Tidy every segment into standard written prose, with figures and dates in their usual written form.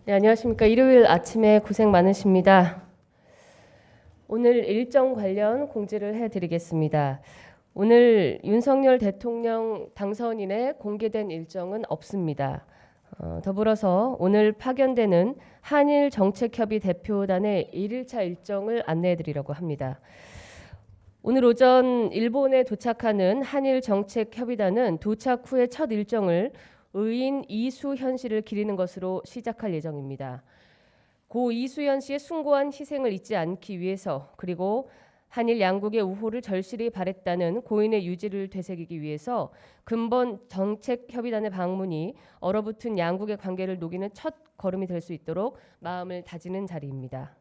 네, 안녕하십니까. 일요일 아침에 고생 많으십니다. 오늘 일정 관련 공지를 해드리겠습니다. 오늘 윤석열 대통령 당선인의 공개된 일정은 없습니다. 더불어서 오늘 파견되는 한일 정책협의 대표단의 1일차 일정을 안내해드리려고 합니다. 오늘 오전 일본에 도착하는 한일 정책협의단은 도착 후에 첫 일정을 의인 이수현 씨를 기리는 것으로 시작할 예정입니다. 고 이수현 씨의 숭고한 희생을 잊지 않기 위해서, 그리고 한일 양국의 우호를 절실히 바랬다는 고인의 유지를 되새기기 위해서 근본 정책협의단의 방문이 얼어붙은 양국의 관계를 녹이는 첫 걸음이 될 수 있도록 마음을 다지는 자리입니다.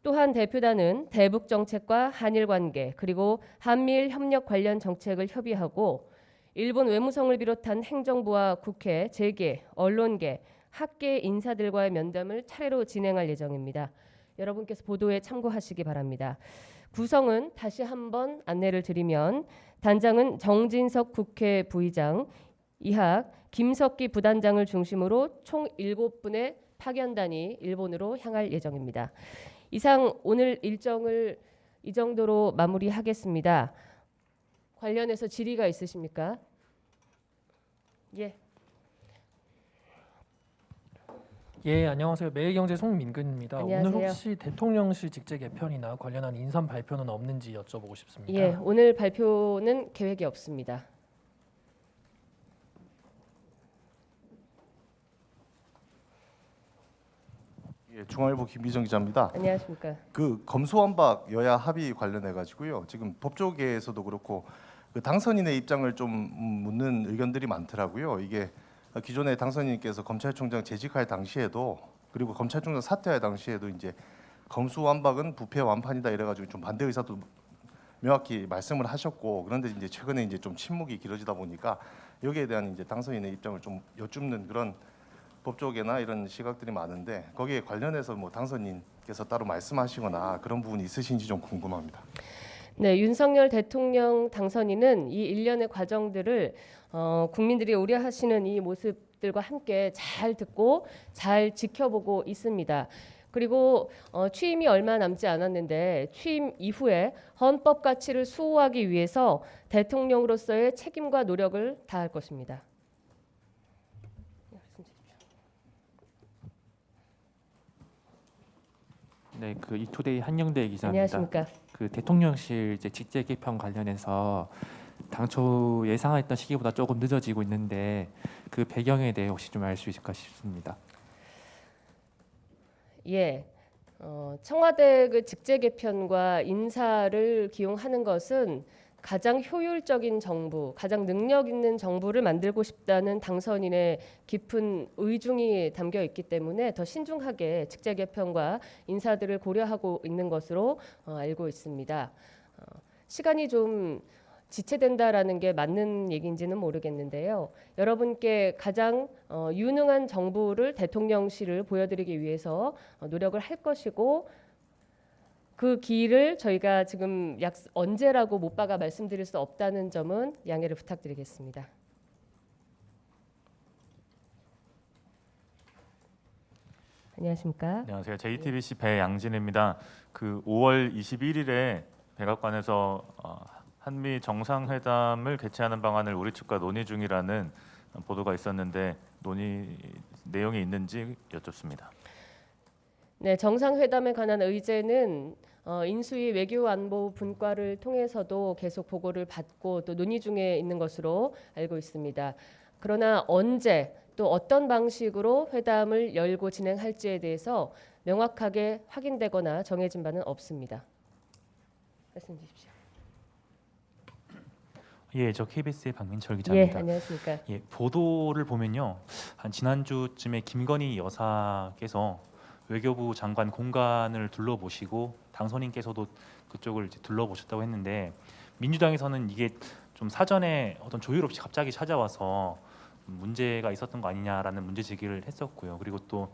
또한 대표단은 대북 정책과 한일 관계, 그리고 한미일 협력 관련 정책을 협의하고 일본 외무성을 비롯한 행정부와 국회, 재계, 언론계, 학계 인사들과의 면담을 차례로 진행할 예정입니다. 여러분께서 보도에 참고하시기 바랍니다. 구성은 다시 한번 안내를 드리면, 단장은 정진석 국회 부의장, 이학 김석기 부단장을 중심으로 총 7분의 파견단이 일본으로 향할 예정입니다. 이상 오늘 일정을 이 정도로 마무리하겠습니다. 관련해서 질의가 있으십니까? 예. 예, 안녕하세요. 매일경제 송민근입니다. 안녕하세요. 오늘 혹시 대통령실 직제 개편이나 관련한 인선 발표는 없는지 여쭤보고 싶습니다. 예, 오늘 발표는 계획이 없습니다. 예, 중앙일보 김비정 기자입니다. 안녕하십니까. 그 검수완박 여야 합의 관련해 가지고요. 지금 법조계에서도 그렇고 그 당선인의 입장을 좀 묻는 의견들이 많더라고요. 이게 기존에 당선인께서 검찰총장 재직할 당시에도, 그리고 검찰총장 사퇴할 당시에도 이제 검수완박은 부패 완판이다 이래 가지고 좀 반대 의사도 명확히 말씀을 하셨고, 그런데 이제 최근에 이제 좀 침묵이 길어지다 보니까 여기에 대한 이제 당선인의 입장을 좀 여쭙는 그런 법조계나 이런 시각들이 많은데, 거기에 관련해서 뭐 당선인께서 따로 말씀하시거나 그런 부분이 있으신지 좀 궁금합니다. 네, 윤석열 대통령 당선인은 이 일련의 과정들을 국민들이 우려하시는 이 모습들과 함께 잘 듣고 잘 지켜보고 있습니다. 그리고 취임이 얼마 남지 않았는데 취임 이후에 헌법 가치를 수호하기 위해서 대통령으로서의 책임과 노력을 다할 것입니다. 네, 그 이투데이 한영대 기자입니다. 안녕하십니까. 그 대통령실 이제 직제 개편 관련해서 당초 예상했던 시기보다 조금 늦어지고 있는데 그 배경에 대해 혹시 좀 알 수 있을까 싶습니다. 예, 청와대 그 직제 개편과 인사를 기용하는 것은 가장 효율적인 정부, 가장 능력 있는 정부를 만들고 싶다는 당선인의 깊은 의중이 담겨 있기 때문에 더 신중하게 직제 개편과 인사들을 고려하고 있는 것으로 알고 있습니다. 시간이 좀 지체된다라는 게 맞는 얘기인지는 모르겠는데요. 여러분께 가장 유능한 정부를, 대통령실을 보여드리기 위해서 노력을 할 것이고, 그 길을 저희가 지금 언제라고 못 박아 말씀드릴 수 없다는 점은 양해를 부탁드리겠습니다. 안녕하십니까? 안녕하세요. JTBC 배양진입니다. 그 5월 21일에 백악관에서 한미 정상회담을 개최하는 방안을 우리 측과 논의 중이라는 보도가 있었는데 논의 내용이 있는지 여쭙습니다. 네, 정상회담에 관한 의제는 인수위 외교안보 분과를 통해서도 계속 보고를 받고 또 논의 중에 있는 것으로 알고 있습니다. 그러나 언제 또 어떤 방식으로 회담을 열고 진행할지에 대해서 명확하게 확인되거나 정해진 바는 없습니다. 말씀 주십시오. 예, 저 KBS의 박민철 예, 기자입니다. 안녕하십니까. 예, 보도를 보면요, 한 지난주쯤에 김건희 여사께서 외교부 장관 공간을 둘러보시고 당선인께서도 그쪽을 이제 둘러보셨다고 했는데, 민주당에서는 이게 좀 사전에 어떤 조율 없이 갑자기 찾아와서 문제가 있었던 거 아니냐라는 문제 제기를 했었고요. 그리고 또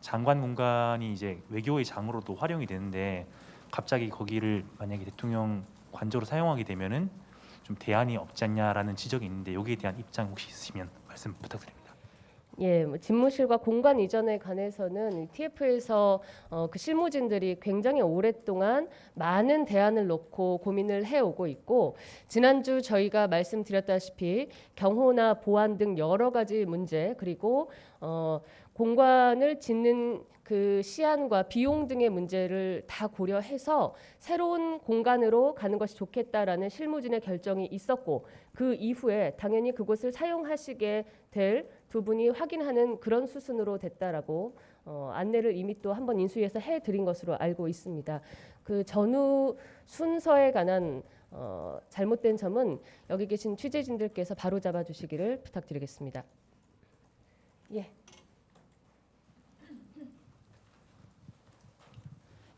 장관 공간이 이제 외교의 장으로도 활용이 되는데 갑자기 거기를 만약에 대통령 관저로 사용하게 되면은 좀 대안이 없지 않냐라는 지적이 있는데, 여기에 대한 입장 혹시 있으시면 말씀 부탁드립니다. 예, 뭐 집무실과 공간 이전에 관해서는 TF에서 그 실무진들이 굉장히 오랫동안 많은 대안을 놓고 고민을 해오고 있고, 지난주 저희가 말씀드렸다시피 경호나 보안 등 여러 가지 문제, 그리고 공간을 짓는 그 시안과 비용 등의 문제를 다 고려해서 새로운 공간으로 가는 것이 좋겠다라는 실무진의 결정이 있었고, 그 이후에 당연히 그곳을 사용하시게 될 두 분이 확인하는 그런 수순으로 됐다라고 안내를 이미 또 한번 인수위에서 해드린 것으로 알고 있습니다. 그 전후 순서에 관한 잘못된 점은 여기 계신 취재진들께서 바로 잡아주시기를 부탁드리겠습니다. 예.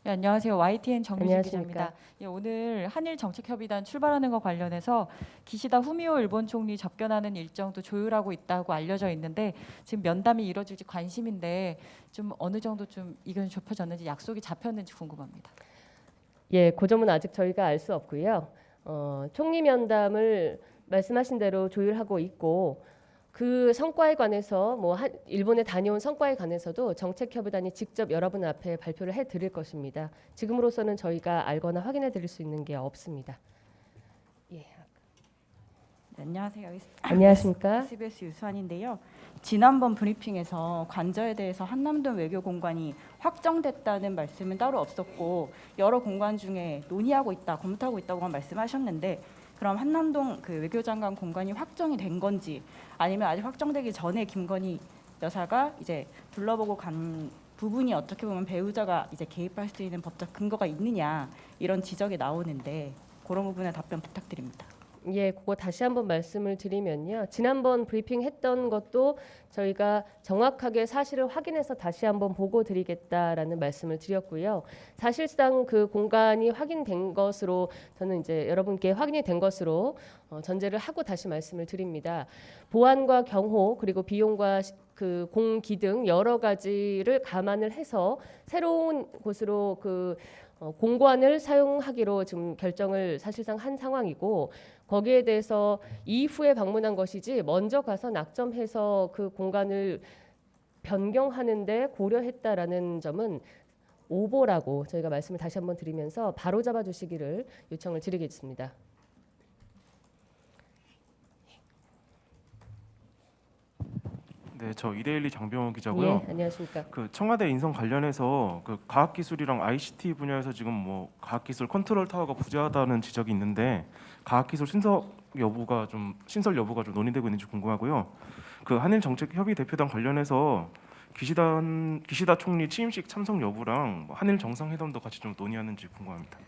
네, 안녕하세요. YTN 정유진 안녕하십니까. 기자입니다. 예, 오늘 한일 정책협의단 출발하는 것 관련해서 기시다 후미오 일본 총리 접견하는 일정도 조율하고 있다고 알려져 있는데 지금 면담이 이루어질지 관심인데 좀 어느 정도 좀 이견이 좁혀졌는지 약속이 잡혔는지 궁금합니다. 예, 그 점은 아직 저희가 알 수 없고요. 총리 면담을 말씀하신 대로 조율하고 있고, 그 성과에 관해서 일본에 다녀온 성과에 관해서도 정책협의단이 직접 여러분 앞에 발표를 해드릴 것입니다. 지금으로서는 저희가 알거나 확인해드릴 수 있는 게 없습니다. 예. 네, 안녕하세요. 안녕하십니까? SBS 유수환인데요. 지난번 브리핑에서 관저에 대해서 한남동 외교공간이 확정됐다는 말씀은 따로 없었고 여러 공간 중에 논의하고 있다, 검토하고 있다고만 말씀하셨는데 그럼 한남동 그 외교장관 공간이 확정이 된 건지 아니면 아직 확정되기 전에 김건희 여사가 이제 둘러보고 간 부분이 어떻게 보면 배우자가 이제 개입할 수 있는 법적 근거가 있느냐 이런 지적이 나오는데 그런 부분에 답변 부탁드립니다. 예, 그거 다시 한번 말씀을 드리면요. 지난번 브리핑 했던 것도 저희가 정확하게 사실을 확인해서 다시 한번 보고 드리겠다라는 말씀을 드렸고요. 사실상 그 공간이 확인된 것으로 저는 이제 여러분께 확인이 된 것으로 전제를 하고 다시 말씀을 드립니다. 보안과 경호 그리고 비용과 그 공기 등 여러 가지를 감안을 해서 새로운 곳으로 그 공관을 사용하기로 지금 결정을 사실상 한 상황이고, 거기에 대해서 이후에 방문한 것이지 먼저 가서 낙점해서 그 공간을 변경하는데 고려했다라는 점은 오보라고 저희가 말씀을 다시 한번 드리면서 바로 잡아주시기를 요청을 드리겠습니다. 네, 저 이데일리 장병호 기자고요. 예, 안녕하십니까? 그 청와대 인선 관련해서 그 과학기술이랑 ICT 분야에서 지금 뭐 과학기술 컨트롤 타워가 부재하다는 지적이 있는데 과학기술 신설 여부가 좀 논의되고 있는지 궁금하고요. 그 한일 정책 협의 대표단 관련해서 기시다 총리 취임식 참석 여부랑 뭐 한일 정상회담도 같이 좀 논의하는지 궁금합니다.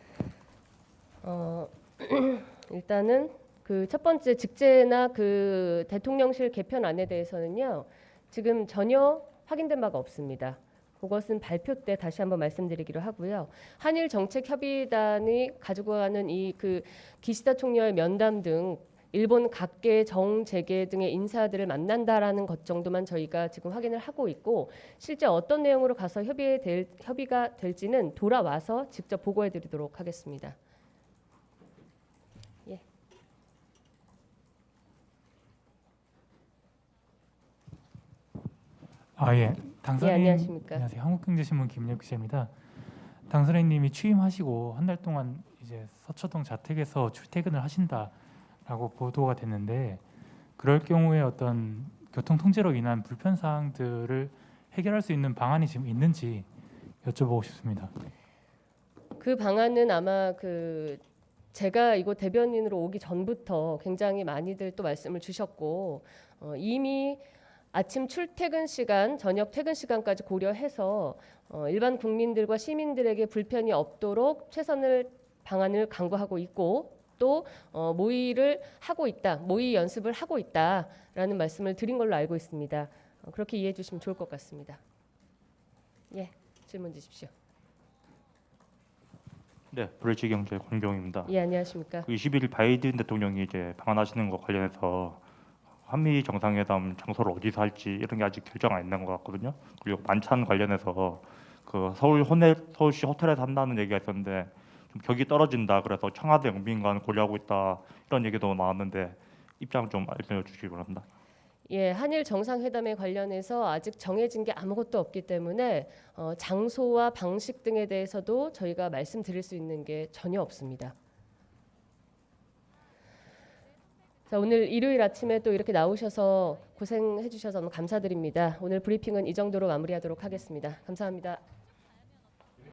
일단은 그 첫 번째 직제나 그 대통령실 개편안에 대해서는요, 지금 전혀 확인된 바가 없습니다. 그것은 발표 때 다시 한번 말씀드리기로 하고요. 한일 정책 협의단이 가지고 가는 이 그 기시다 총리와의 면담 등 일본 각계 정재계 등의 인사들을 만난다라는 것 정도만 저희가 지금 확인을 하고 있고, 실제 어떤 내용으로 가서 협의가 될지는 돌아와서 직접 보고해드리도록 하겠습니다. 예. 예. 당선인 예, 안녕하십니까? 안녕하세요. 한국경제신문 김혁 기자입니다. 당선인님이 취임하시고 한 달 동안 이제 서초동 자택에서 출퇴근을 하신다라고 보도가 됐는데, 그럴 경우에 어떤 교통 통제로 인한 불편 사항들을 해결할 수 있는 방안이 지금 있는지 여쭤보고 싶습니다. 그 방안은 아마 그 제가 이곳 대변인으로 오기 전부터 굉장히 많이들 또 말씀을 주셨고, 이미 아침 출퇴근 시간, 저녁 퇴근 시간까지 고려해서 일반 국민들과 시민들에게 불편이 없도록 최선을 방안을 강구하고 있고, 또 모의를 하고 있다, 모의 연습을 하고 있다라는 말씀을 드린 걸로 알고 있습니다. 그렇게 이해해 주시면 좋을 것 같습니다. 예, 질문 주십시오. 네, 브레이치경제 권경입니다. 예, 안녕하십니까? 그 21일 바이든 대통령이 이제 방한하시는 것 관련해서 한미 정상회담 장소를 어디서 할지 이런 게 아직 결정 안 난 것 같거든요. 그리고 만찬 관련해서 그 서울시 호텔에서 한다는 얘기가 있었는데 좀 격이 떨어진다, 그래서 청와대 영빈관 고려하고 있다 이런 얘기도 나왔는데 입장 좀 알려주시기 바랍니다. 예, 한일 정상회담에 관련해서 아직 정해진 게 아무것도 없기 때문에 장소와 방식 등에 대해서도 저희가 말씀드릴 수 있는 게 전혀 없습니다. 자, 오늘 일요일 아침에 또 이렇게 나오셔서 고생해 주셔서 너무 감사드립니다. 오늘 브리핑은 이 정도로 마무리하도록 하겠습니다. 감사합니다.